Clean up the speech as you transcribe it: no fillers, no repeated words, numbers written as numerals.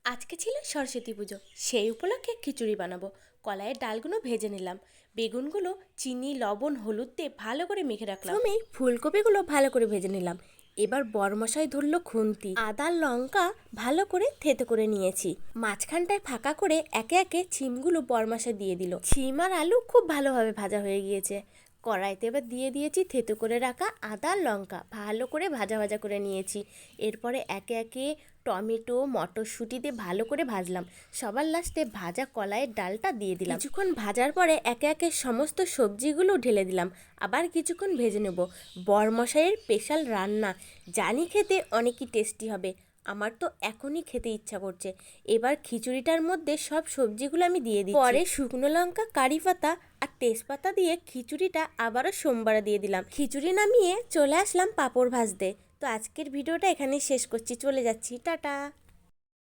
আজকে ছিল সরস্বতী পুজো, সেই উপলক্ষে খিচুড়ি বানাবো। কলাইয়ের ডালগুলো ভেজে নিলাম, বেগুনগুলো চিনি লবণ হলুদ দিয়ে ভালো করে মেখে রাখলাম। আমি ফুলকপিগুলো ভালো করে ভেজে নিলাম। এবার বরমশাই ধরলো খুন্তি, আদা লঙ্কা ভালো করে থেতো করে নিয়েছি। মাঝখানটায় ফাঁকা করে একে একে ছিমগুলো বরমশাই দিয়ে দিল। ছিম আর আলু খুব ভালোভাবে ভাজা হয়ে গিয়েছে। কড়াইতে এবার দিয়ে দিয়েছি থেতো করে রাখা আদা লঙ্কা, ভালো করে ভাজা ভাজা করে নিয়েছি। এরপরে একে একে টমেটো মটরশুঁটি দিয়ে ভালো করে ভাজলাম। সবার লাস্টে ভাজা কলাইয়ের ডালটা দিয়ে দিলাম। কিছুক্ষণ ভাজার পরে একে একে সমস্ত সবজিগুলো ঢেলে দিলাম। আবার কিছুক্ষণ ভেজে নেব। বরমশাইয়ের স্পেশাল রান্না, জানি খেতে অনেকই টেস্টি হবে। আমার তো এখনই খেতে ইচ্ছা করছে। এবার খিচুড়িটার মধ্যে সব সবজিগুলো আমি দিয়ে দিই। পরে শুকনো লঙ্কা কারি পাতা আর তেজপাতা দিয়ে খিচুড়িটা আবারও সোমবারে দিয়ে দিলাম। খিচুড়ি নামিয়ে চলে আসলাম পাঁপড় ভাজতে। তো আজকের ভিডিওটা এখানেই শেষ করছি, চলে যাচ্ছি, টাটা।